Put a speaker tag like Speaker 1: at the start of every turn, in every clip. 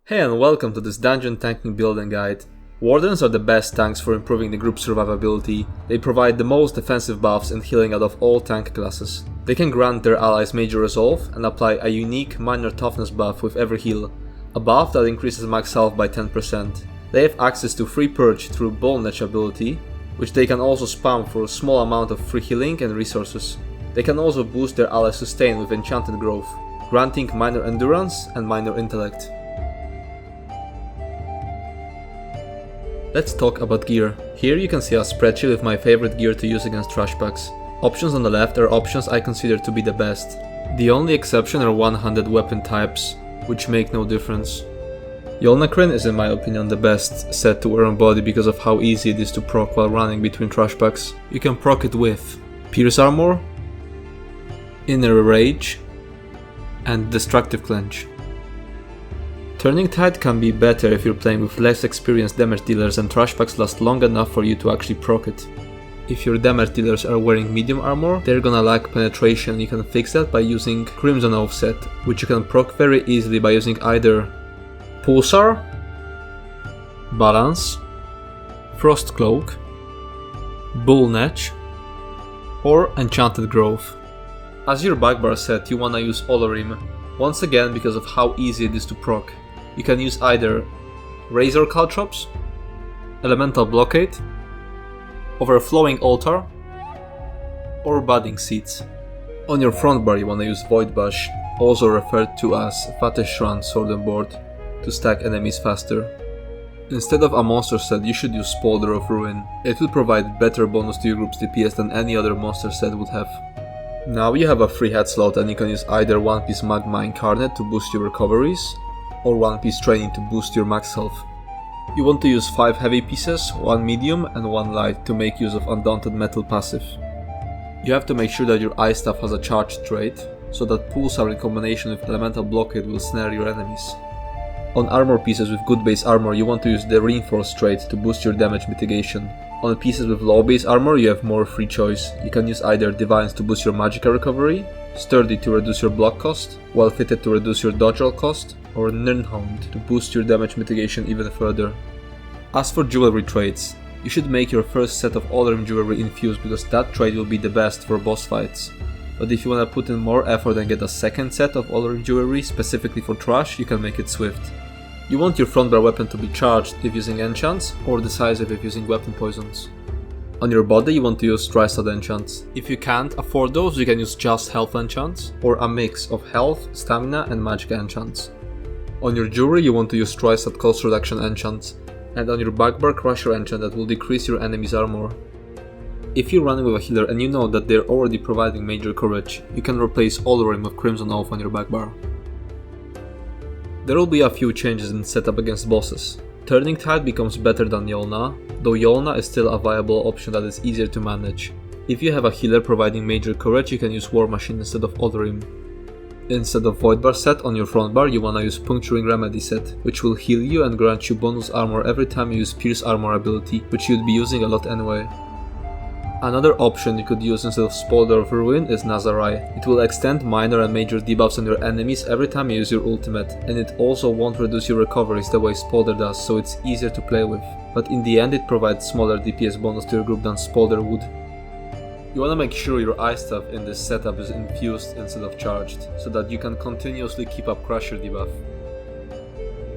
Speaker 1: Hey and welcome to this dungeon tanking building guide. Wardens are the best tanks for improving the group's survivability. They provide the most defensive buffs and healing out of all tank classes. They can grant their allies major resolve and apply a unique minor toughness buff with every heal, a buff that increases max health by 10%. They have access to free purge through Bone Ledge ability, which they can also spam for a small amount of free healing and resources. They can also boost their allies' sustain with enchanted growth, granting minor endurance and minor intellect. Let's talk about gear. Here you can see a spreadsheet with my favorite gear to use against trash packs. Options on the left are options I consider to be the best. The only exception are one-handed weapon types, which make no difference. Yolnacrin is in my opinion the best set to wear on body because of how easy it is to proc while running between trash packs. You can proc it with Pierce Armor, Inner Rage, and Destructive Clench. Turning Tide can be better if you're playing with less experienced damage dealers and trash packs last long enough for you to actually proc it. If your damage dealers are wearing medium armor, they're gonna lack penetration. You can fix that by using Crimson Oath set, which you can proc very easily by using either Pulsar, Balance, Frost Cloak, Bull Netch, or Enchanted Growth. As your backbar set, you wanna use Olorim, once again because of how easy it is to proc. You can use either Razor Caltrops, Elemental Blockade, Overflowing Altar, or Budding Seeds. On your front bar you wanna use Void Bash, also referred to as Fatish Run Sword and Board, to stack enemies faster. Instead of a monster set, you should use Spolder of Ruin. It will provide better bonus to your group's DPS than any other monster set would have. Now you have a free head slot and you can use either One Piece Magma Incarnate to boost your recoveries, or One Piece Training to boost your max health. You want to use 5 heavy pieces, 1 medium and 1 light to make use of Undaunted Metal passive. You have to make sure that your ice staff has a charged trait, so that Pulsar in combination with Elemental Blockade will snare your enemies. On armor pieces with good base armor you want to use the Reinforced trait to boost your damage mitigation. On pieces with low base armor you have more free choice. You can use either Divines to boost your magicka recovery, Sturdy to reduce your block cost, Well Fitted to reduce your dodge roll cost, or Nirnhound to boost your damage mitigation even further. As for jewelry traits, you should make your first set of Olorim jewelry infused because that trait will be the best for boss fights. But if you wanna put in more effort and get a second set of Olorim jewelry specifically for trash, you can make it Swift. You want your front bar weapon to be charged if using enchants, or decisive if using weapon poisons. On your body you want to use Tri-Stat enchants. If you can't afford those, you can use just health enchants, or a mix of health, stamina and magicka enchants. On your jewelry you want to use Tri-Stat cost reduction enchants, and on your backbar Crusher enchant that will decrease your enemy's armor. If you're running with a healer and you know that they're already providing major courage, you can replace Olorim with Crimson Oath on your backbar. There will be a few changes in setup against bosses. Turning Tide becomes better than Yolna, though Yolna is still a viable option that is easier to manage. If you have a healer providing major courage, you can use War Machine instead of Olorim. Instead of Void Bar set on your front bar, you wanna use Puncturing Remedy set, which will heal you and grant you bonus armor every time you use Pierce Armor ability, which you'd be using a lot anyway. Another option you could use instead of Spolder of Ruin is Nazarai. It will extend minor and major debuffs on your enemies every time you use your ultimate, and it also won't reduce your recoveries the way Spolder does, so it's easier to play with. But in the end it provides smaller DPS bonus to your group than Spolder would. You wanna make sure your ice staff in this setup is infused instead of charged, so that you can continuously keep up Crusher debuff.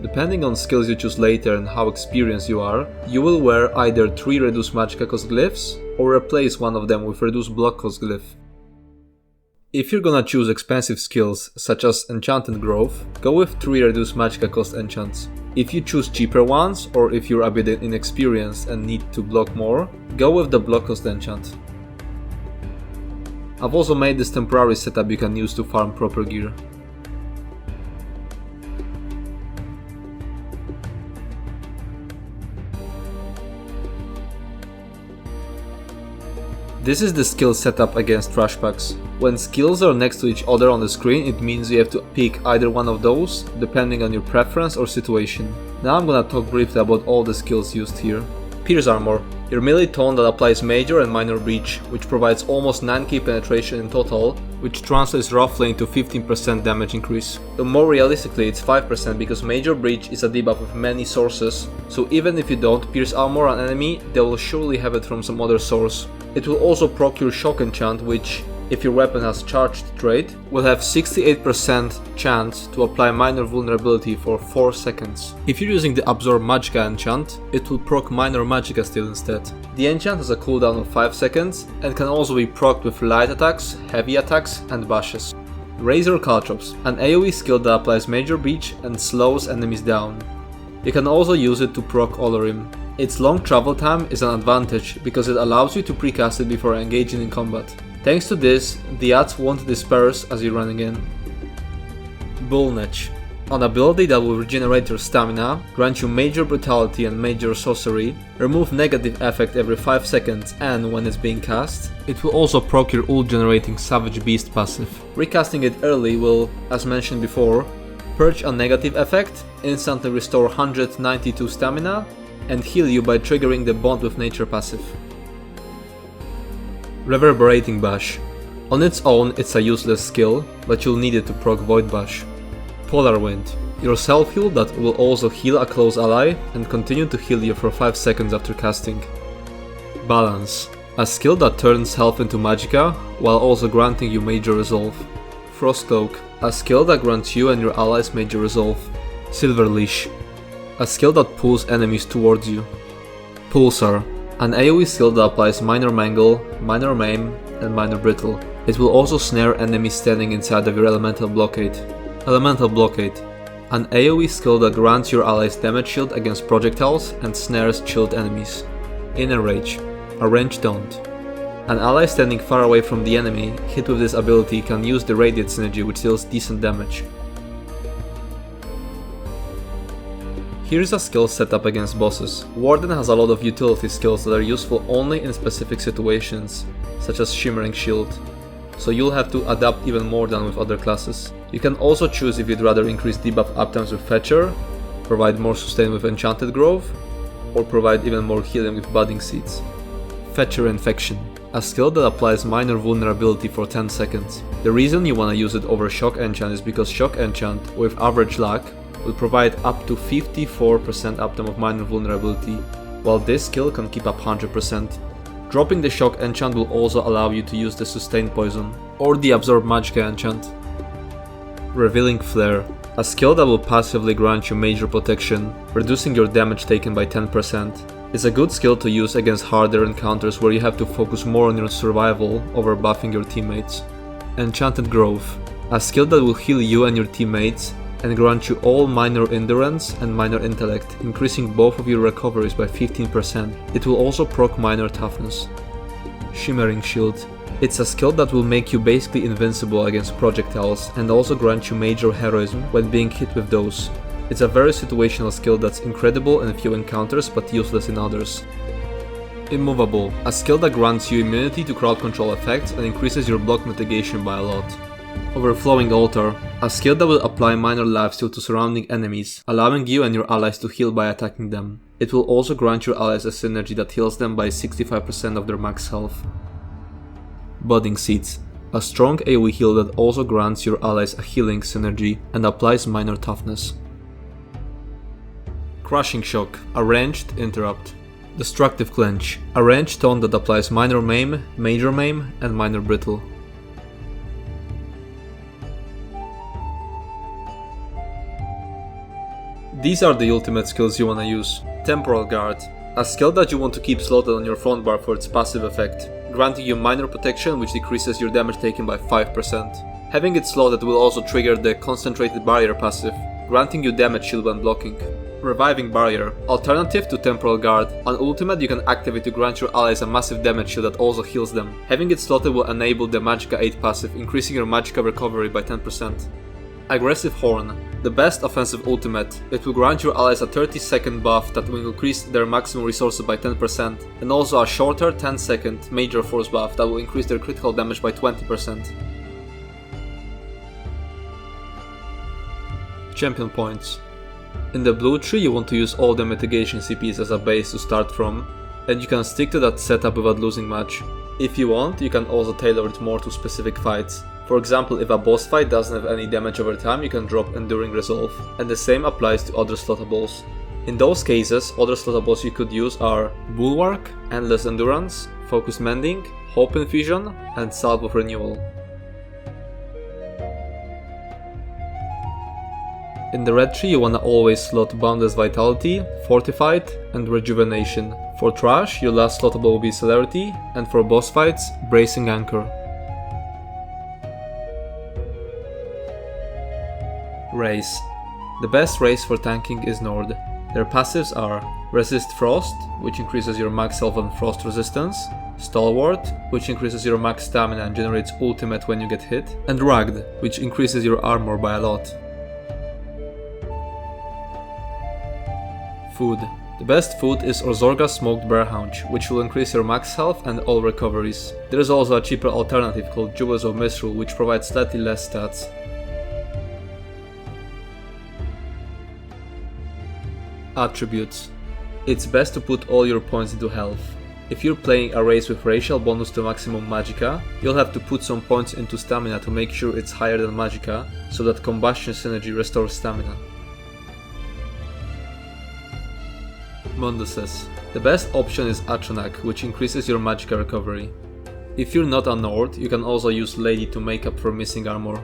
Speaker 1: Depending on skills you choose later and how experienced you are, you will wear either 3 reduced magicka cost glyphs, or replace one of them with reduced block cost glyph. If you're gonna choose expensive skills, such as Enchanted Growth, go with 3 reduced magicka cost enchants. If you choose cheaper ones, or if you're a bit inexperienced and need to block more, go with the block cost enchant. I've also made this temporary setup you can use to farm proper gear. This is the skill setup against trash packs. When skills are next to each other on the screen, it means you have to pick either one of those, depending on your preference or situation. Now I'm gonna talk briefly about all the skills used here. Pierce Armor. Your melee taunt that applies major and minor breach, which provides almost 9k penetration in total, which translates roughly into 15% damage increase. Though more realistically it's 5% because major breach is a debuff of many sources, so even if you don't pierce armor on enemy, they will surely have it from some other source. It will also proc your shock enchant, which, if your weapon has charged trait, will have 68% chance to apply minor vulnerability for 4 seconds. If you're using the absorb magicka enchant, it will proc minor magicka still instead. The enchant has a cooldown of 5 seconds and can also be procced with light attacks, heavy attacks and bashes. Razor Caltrops, an AoE skill that applies major breach and slows enemies down. You can also use it to proc Olorim. Its long travel time is an advantage because it allows you to precast it before engaging in combat. Thanks to this, the ads won't disperse as you're running in. Bullnetch, an ability that will regenerate your stamina, grant you major brutality and major sorcery, remove negative effect every 5 seconds and when it's being cast. It will also proc your ult generating Savage Beast passive. Recasting it early will, as mentioned before, purge a negative effect, instantly restore 192 stamina, and heal you by triggering the Bond with Nature passive. Reverberating Bash. On its own it's a useless skill, but you'll need it to proc Void Bash. Polar Wind. Your self-heal that will also heal a close ally and continue to heal you for 5 seconds after casting. Balance. A skill that turns health into magicka, while also granting you major resolve. Frostcloak. A skill that grants you and your allies major resolve. Silver Leash. A skill that pulls enemies towards you. Pulsar. An AoE skill that applies minor mangle, minor maim, and minor brittle. It will also snare enemies standing inside of your elemental blockade. Elemental Blockade. An AoE skill that grants your allies damage shield against projectiles and snares chilled enemies. Inner Rage. A ranged taunt. An ally standing far away from the enemy hit with this ability can use the Radiant synergy, which deals decent damage. Here's a skill set up against bosses. Warden has a lot of utility skills that are useful only in specific situations, such as Shimmering Shield, so you'll have to adapt even more than with other classes. You can also choose if you'd rather increase debuff uptimes with Fetcher, provide more sustain with Enchanted Grove, or provide even more healing with Budding Seeds. Fetcher Infection. A skill that applies minor vulnerability for 10 seconds. The reason you wanna use it over Shock Enchant is because Shock Enchant, with average luck, will provide up to 54% uptime of minor vulnerability, while this skill can keep up 100%. Dropping the Shock Enchant will also allow you to use the Sustain Poison, or the Absorb Magicka enchant. Revealing Flare. A skill that will passively grant you major protection, reducing your damage taken by 10%. It's a good skill to use against harder encounters where you have to focus more on your survival over buffing your teammates. Enchanted Grove. A skill that will heal you and your teammates, and grant you all minor endurance and minor intellect, increasing both of your recoveries by 15%. It will also proc minor toughness. Shimmering Shield. It's a skill that will make you basically invincible against projectiles and also grant you major heroism when being hit with those. It's a very situational skill that's incredible in few encounters but useless in others. Immovable. A skill that grants you immunity to crowd control effects and increases your block mitigation by a lot. Overflowing Altar. A skill that will apply minor lifesteal to surrounding enemies, allowing you and your allies to heal by attacking them. It will also grant your allies a synergy that heals them by 65% of their max health. Budding Seeds. A strong AoE heal that also grants your allies a healing synergy and applies minor toughness. Crushing Shock. A ranged interrupt. Destructive Clench. A ranged taunt that applies minor maim, major maim, and minor brittle. These are the ultimate skills you wanna use. Temporal Guard. A skill that you want to keep slotted on your front bar for its passive effect, granting you minor protection which decreases your damage taken by 5%. Having it slotted will also trigger the Concentrated Barrier passive, granting you damage shield when blocking. Reviving Barrier. Alternative to Temporal Guard, an ultimate you can activate to grant your allies a massive damage shield that also heals them. Having it slotted will enable the Magicka 8 passive, increasing your Magicka recovery by 10%. Aggressive Horn. The best offensive ultimate. It will grant your allies a 30-second buff that will increase their maximum resources by 10%, and also a shorter 10-second major force buff that will increase their critical damage by 20%. Champion Points. In the blue tree you want to use all the mitigation CPs as a base to start from, and you can stick to that setup without losing much. If you want, you can also tailor it more to specific fights. For example, if a boss fight doesn't have any damage over time, you can drop Enduring Resolve, and the same applies to other slottables. In those cases, other slottables you could use are Bulwark, Endless Endurance, Focus Mending, Hope Infusion, and Salve of Renewal. In the red tree you wanna always slot Boundless Vitality, Fortified, and Rejuvenation. For trash, your last slottable will be Celerity, and for boss fights, Bracing Anchor. Race. The best race for tanking is Nord. Their passives are Resist Frost, which increases your max health and frost resistance, Stalwart, which increases your max stamina and generates ultimate when you get hit, and Ragged, which increases your armor by a lot. Food. The best food is Orzorga's Smoked Bear Haunch, which will increase your max health and all recoveries. There is also a cheaper alternative called Jewels of Misrule, which provides slightly less stats. Attributes. It's best to put all your points into health. If you're playing a race with racial bonus to maximum magicka, you'll have to put some points into stamina to make sure it's higher than magicka, so that combustion synergy restores stamina. Munduses. The best option is Atronach, which increases your magicka recovery. If you're not a Nord, you can also use Lady to make up for missing armor.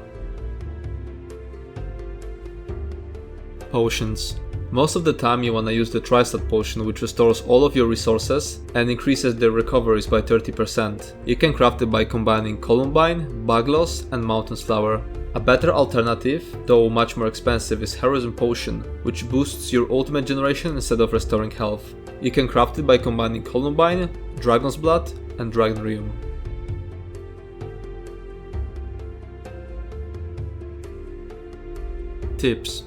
Speaker 1: Potions. Most of the time you wanna use the Tristat potion, which restores all of your resources and increases their recoveries by 30%. You can craft it by combining Columbine, Bagloss, and Mountain's Flower. A better alternative, though much more expensive, is Heroism Potion, which boosts your ultimate generation instead of restoring health. You can craft it by combining Columbine, Dragon's Blood, and Dragonrium. Tips.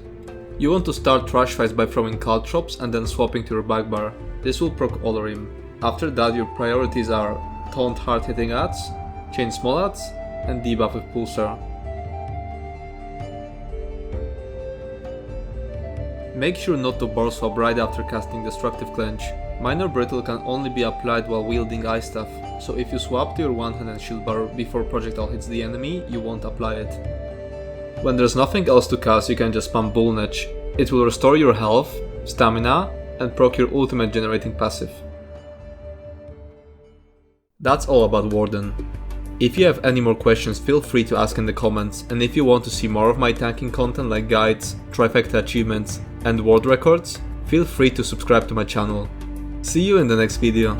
Speaker 1: You want to start trash fights by throwing caltrops and then swapping to your backbar. This will proc Olorim. After that, your priorities are Taunt hard hitting adds, Chain small adds, and debuff with Pulsar. Make sure not to bar swap right after casting Destructive Clench. Minor Brittle can only be applied while wielding Ice Staff, so if you swap to your one hand and shield bar before projectile hits the enemy, you won't apply it. When there's nothing else to cast, you can just spam Bullnetch. It will restore your health, stamina, and proc your ultimate generating passive. That's all about Warden. If you have any more questions, feel free to ask in the comments, and if you want to see more of my tanking content like guides, trifecta achievements, and world records, feel free to subscribe to my channel. See you in the next video.